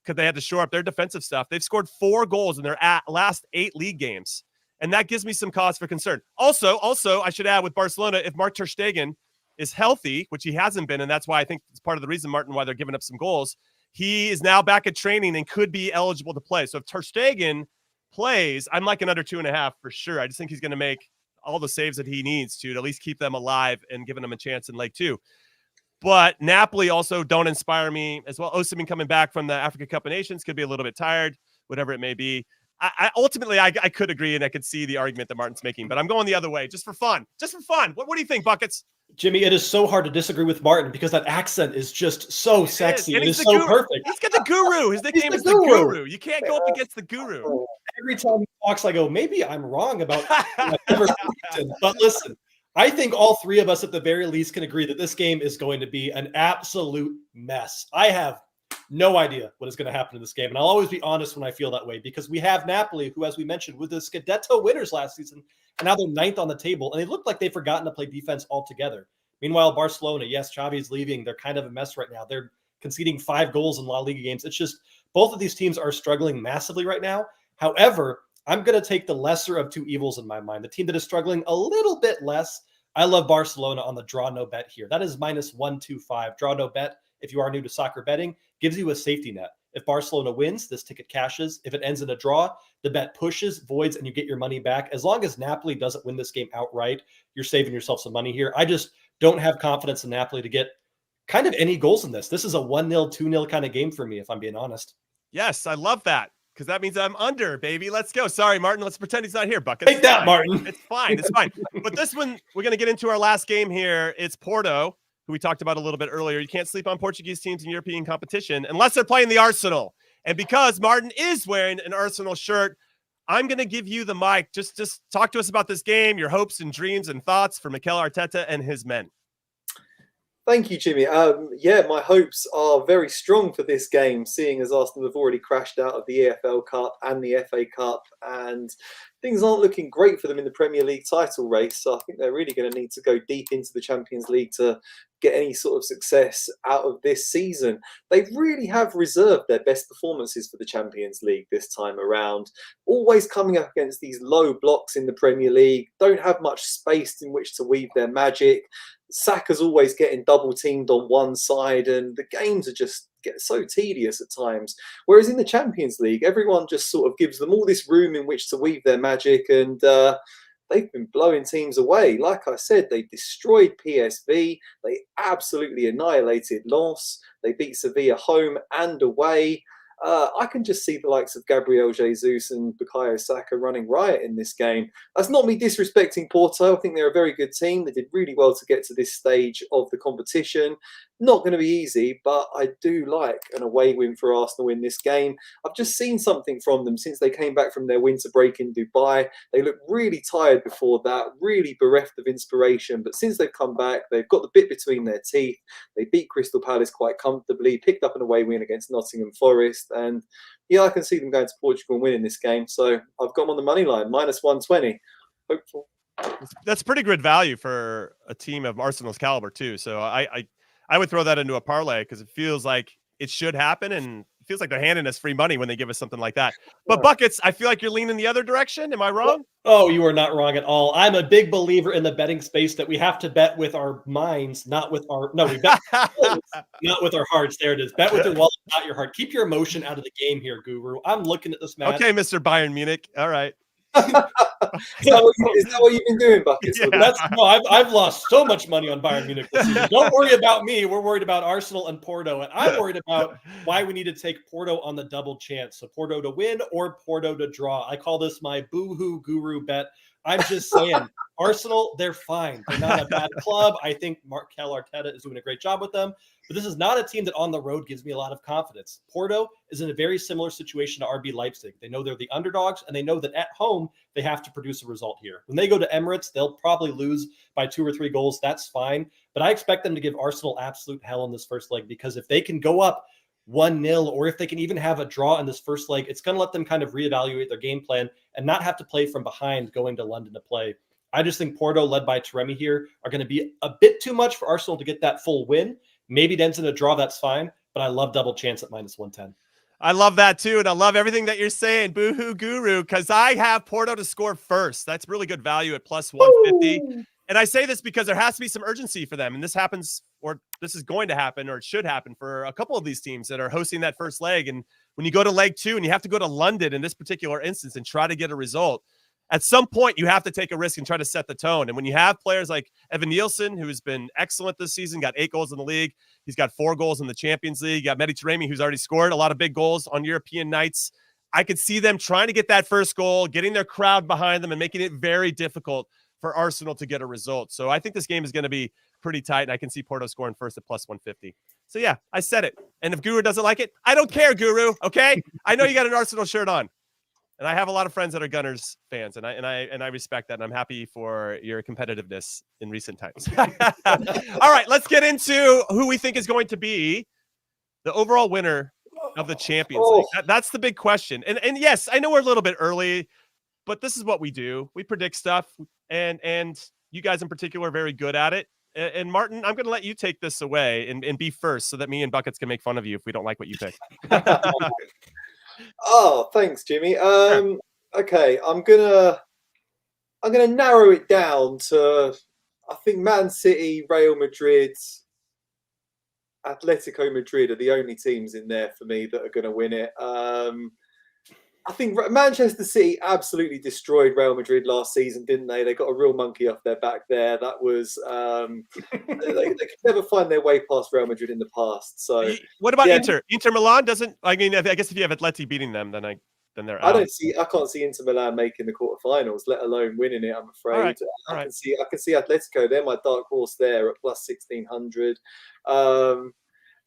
because they had to shore up their defensive stuff, they've scored 4 goals in their last 8 league games. And that gives me some cause for concern. Also, I should add with Barcelona, if Mark ter Stegen is healthy, which he hasn't been, and that's why I think it's part of the reason, Martin, why they're giving up some goals, he is now back at training and could be eligible to play. So if ter Stegen plays, I'm like an under 2.5 for sure. I just think he's going to make all the saves that he needs to at least keep them alive and giving them a chance in leg 2. But Napoli also don't inspire me as well. Osimhen coming back from the Africa Cup of Nations could be a little bit tired, whatever it may be. Ultimately, I could agree and I could see the argument that Martin's making, but I'm going the other way just for fun. What do you think, Buckets? Jimmy, it is so hard to disagree with Martin because that accent is just so sexy. It is so perfect. He's got the guru. His nickname is the guru. You can't go up against the guru. Every time he talks, I go, maybe I'm wrong about but listen, I think all three of us at the very least can agree that this game is going to be an absolute mess. I have no idea what is going to happen in this game. And I'll always be honest when I feel that way because we have Napoli, who, as we mentioned, were the Scudetto winners last season, and now they're 9th on the table, and they look like they've forgotten to play defense altogether. Meanwhile, Barcelona, yes, Xavi's leaving. They're kind of a mess right now. They're conceding 5 goals in La Liga games. It's just both of these teams are struggling massively right now. However, I'm going to take the lesser of two evils in my mind. The team that is struggling a little bit less. I love Barcelona on the draw no bet here. That is -125. Draw no bet, if you are new to soccer betting, gives you a safety net. If Barcelona wins, this ticket cashes. If it ends in a draw, the bet pushes, voids, and you get your money back. As long as Napoli doesn't win this game outright, you're saving yourself some money here. I just don't have confidence in Napoli to get kind of any goals in this. This is a 1-0, 2-0 kind of game for me, if I'm being honest. Yes, I love that because that means I'm under, baby. Let's go. Sorry, Martin. Let's pretend he's not here, Bucket. Take that, Martin. It's fine. It's fine. But this one, we're going to get into our last game here. It's Porto, who we talked about a little bit earlier. You can't sleep on Portuguese teams in European competition unless they're playing the Arsenal. And because Martin is wearing an Arsenal shirt, I'm going to give you the mic. Just talk to us about this game, your hopes and dreams and thoughts for Mikel Arteta and his men. Thank you, Jimmy. My hopes are very strong for this game, seeing as Arsenal have already crashed out of the EFL Cup and the FA Cup, and things aren't looking great for them in the Premier League title race. So I think they're really going to need to go deep into the Champions League to get any sort of success out of this season. They really have reserved their best performances for the Champions League this time around, always coming up against these low blocks in the Premier League, don't have much space in which to weave their magic. Saka's always getting double teamed on one side, and the games are just get so tedious at times. Whereas in the Champions League, everyone just sort of gives them all this room in which to weave their magic, and they've been blowing teams away. Like I said, they destroyed PSV. They absolutely annihilated Lens. They beat Sevilla home and away. I can just see the likes of Gabriel Jesus and Bukayo Saka running riot in this game. That's not me disrespecting Porto. I think they're a very good team. They did really well to get to this stage of the competition. Not going to be easy, but I do like an away win for Arsenal in this game. I've just seen something from them since they came back from their winter break in Dubai. They looked really tired before that, really bereft of inspiration. But since they've come back, they've got the bit between their teeth. They beat Crystal Palace quite comfortably, picked up an away win against Nottingham Forest. And yeah, I can see them going to Portugal and winning this game. So I've got them on the money line, -120. Hopeful. That's pretty good value for a team of Arsenal's caliber too. So I would throw that into a parlay because it feels like it should happen, and it feels like they're handing us free money when they give us something like that. But Buckets, I feel like you're leaning the other direction. Am I wrong? Oh, you are not wrong at all. I'm a big believer in the betting space that we have to bet with our minds, not with our we bet not with our hearts. There it is. Bet with your wallet, not your heart. Keep your emotion out of the game here, Guru. I'm looking at this match. Okay, Mr. Bayern Munich. All right. Is that what you've been doing, Buckets? Yeah. I've lost so much money on Bayern Munich this season. Don't worry about me. We're worried about Arsenal and Porto, and I'm worried about why we need to take Porto on the double chance. So Porto to win or Porto to draw. I call this my boo-hoo guru bet. I'm just saying, Arsenal, they're fine. They're not a bad club. I think Mikel Arteta is doing a great job with them. But this is not a team that on the road gives me a lot of confidence. Porto is in a very similar situation to RB Leipzig. They know they're the underdogs, and they know that at home they have to produce a result here. When they go to Emirates, they'll probably lose by 2 or 3 goals. That's fine. But I expect them to give Arsenal absolute hell in this first leg, because if they can go up 1-0, or if they can even have a draw in this first leg, it's going to let them kind of reevaluate their game plan and not have to play from behind going to London to play. I just think Porto, led by Taremi here, are going to be a bit too much for Arsenal to get that full win. Maybe it ends in a draw, that's fine, but I love double chance at -110. I love that too, and I love everything that you're saying, boo-hoo guru, because I have Porto to score first. That's really good value at plus 150. Woo! And I say this because there has to be some urgency for them, and this happens, or this is going to happen, or it should happen for a couple of these teams that are hosting that first leg. And when you go to leg 2 and you have to go to London in this particular instance and try to get a result, at some point you have to take a risk and try to set the tone. And when you have players like Evan Nielsen, who has been excellent this season, got 8 goals in the league, he's got 4 goals in the Champions League, you got Mehdi Taremi, who's already scored a lot of big goals on European nights. I could see them trying to get that first goal, getting their crowd behind them, and making it very difficult for Arsenal to get a result. So I think this game is going to be pretty tight, and I can see Porto scoring first at plus 150. So yeah, I said it. And if Guru doesn't like it, I don't care, Guru. Okay, I know you got an Arsenal shirt on, and I have a lot of friends that are Gunners fans, and I respect that, and I'm happy for your competitiveness in recent times. All right, let's get into who we think is going to be the overall winner of the Champions League. That's the big question. And yes, I know we're a little bit early, but this is what we do. We predict stuff, and you guys in particular are very good at it. And Martin, I'm going to let you take this away and be first so that me and Buckets can make fun of you if we don't like what you pick. Oh, thanks, Jimmy. Okay, I'm gonna narrow it down to, I think Man City, Real Madrid, Atletico Madrid are the only teams in there for me that are going to win it. I think Manchester City absolutely destroyed Real Madrid last season, didn't they? They got a real monkey off their back there. That was they could never find their way past Real Madrid in the past. So what about Inter? Inter Milan doesn't. I mean, I guess if you have Atleti beating them, then they're out. I can't see Inter Milan making the quarterfinals, let alone winning it. I'm afraid. All right. I can see Atletico. They're my dark horse there at plus 1600.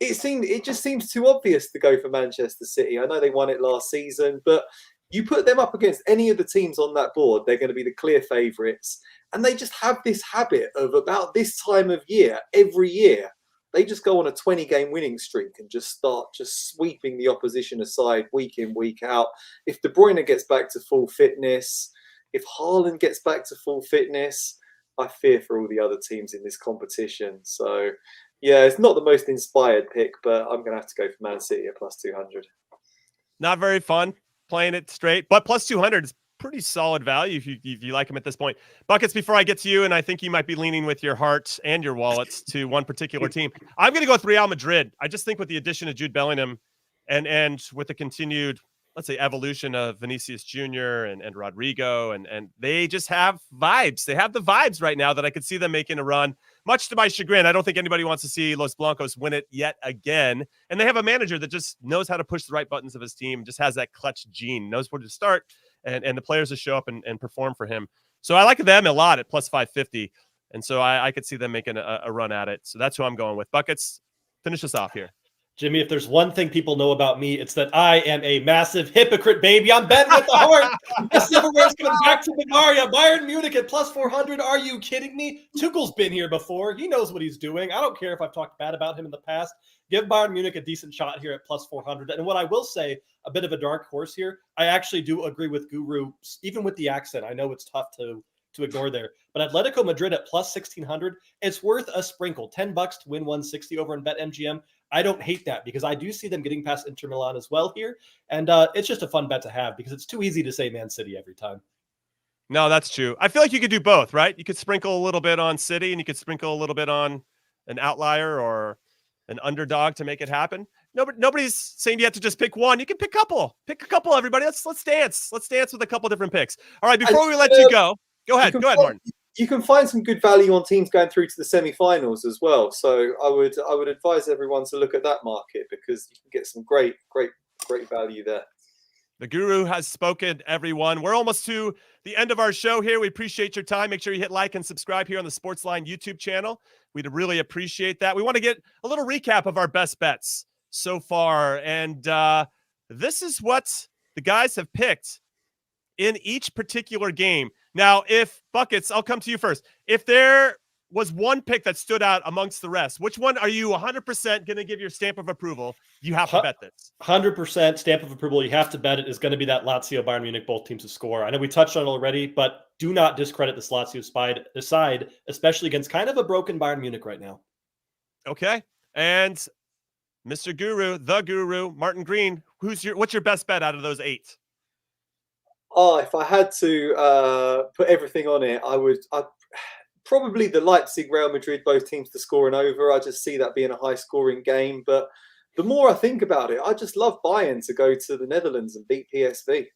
It just seems too obvious to go for Manchester City. I know they won it last season, but you put them up against any of the teams on that board, they're going to be the clear favourites. And they just have this habit of about this time of year, every year, they just go on a 20-game winning streak and just start sweeping the opposition aside week in, week out. If De Bruyne gets back to full fitness, if Haaland gets back to full fitness, I fear for all the other teams in this competition. So yeah, it's not the most inspired pick, but I'm going to have to go for Man City at plus 200. Not very fun playing it straight, but plus 200 is pretty solid value if you like him at this point. Buckets, before I get to you, and I think you might be leaning with your heart and your wallets to one particular team, I'm going to go with Real Madrid. I just think with the addition of Jude Bellingham and with the continued, let's say, evolution of Vinicius Jr. and Rodrigo, and they just have vibes. They have the vibes right now that I could see them making a run. Much to my chagrin, I don't think anybody wants to see Los Blancos win it yet again. And they have a manager that just knows how to push the right buttons of his team, just has that clutch gene, knows where to start, and the players to show up and perform for him. So I like them a lot at plus 550. And so I could see them making a run at it. So that's who I'm going with. Buckets, finish us off here. Jimmy, if there's one thing people know about me, it's that I am a massive hypocrite, baby. I'm betting with the heart. The silverware's coming back to Bavaria. Bayern Munich at plus 400. Are you kidding me? Tuchel's been here before. He knows what he's doing. I don't care if I've talked bad about him in the past. Give Bayern Munich a decent shot here at plus 400. And what I will say, a bit of a dark horse here, I actually do agree with Guru, even with the accent. I know it's tough to ignore there. But Atletico Madrid at plus 1600, it's worth a sprinkle. $10 to win 160 over in BetMGM. I don't hate that because I do see them getting past Inter Milan as well here. And it's just a fun bet to have because it's too easy to say Man City every time. No, that's true. I feel like you could do both, right? You could sprinkle a little bit on City and you could sprinkle a little bit on an outlier or an underdog to make it happen. Nobody's saying you have to just pick one. You can pick a couple. Pick a couple, everybody. Let's dance. Let's dance with a couple different picks. All right, before we let you go ahead. Go ahead, Martin. You can find some good value on teams going through to the semi-finals as well. So I would advise everyone to look at that market because you can get some great value there. The Guru has spoken, everyone. We're almost to the end of our show here. We appreciate your time. Make sure you hit like and subscribe here on the SportsLine YouTube channel. We'd really appreciate that. We want to get a little recap of our best bets so far. And this is what the guys have picked in each particular game. Now, if Buckets, I'll come to you first. If there was one pick that stood out amongst the rest, which one are you 100% going to give your stamp of approval? You have to bet this. 100% stamp of approval. You have to bet it is going to be that Lazio Bayern Munich, both teams to score. I know we touched on it already, but do not discredit this Lazio side, especially against kind of a broken Bayern Munich right now. Okay. And Mr. Guru, the Guru, Martin Green, What's your best bet out of those 8? Oh, if I had to put everything on it, I'd probably the Leipzig, Real Madrid, both teams to score an over. I just see that being a high-scoring game. But the more I think about it, I just love Bayern to go to the Netherlands and beat PSV.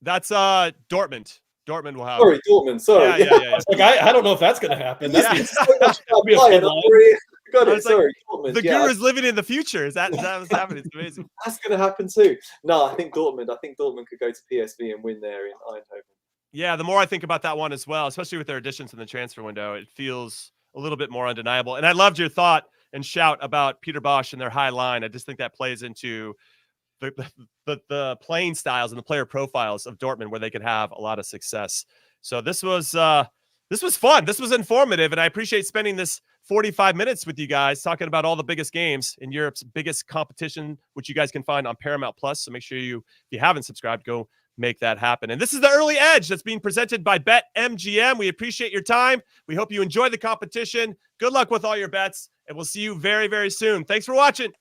That's Dortmund. Dortmund will have. Sorry, Dortmund. Sorry. Yeah. Like, I don't know if that's going to happen. That's So much about be a Bayern. fun I already got it. Sorry, Dortmund. The guru's living in the future. Is that what's happening? It's amazing. That's going to happen too. No, I think Dortmund could go to PSV and win there in Eindhoven. Yeah, the more I think about that one as well, especially with their additions in the transfer window, it feels a little bit more undeniable. And I loved your thought and shout about Peter Bosch and their high line. I just think that plays into the playing styles and the player profiles of Dortmund, where they could have a lot of success. So this was fun. This was informative, and I appreciate spending this 45 minutes with you guys talking about all the biggest games in Europe's biggest competition, which you guys can find on Paramount Plus. So make sure if you haven't subscribed, go make that happen. And this is the Early Edge that's being presented by BetMGM. We appreciate your time. We hope you enjoy the competition. Good luck with all your bets, and we'll see you very, very soon. Thanks for watching.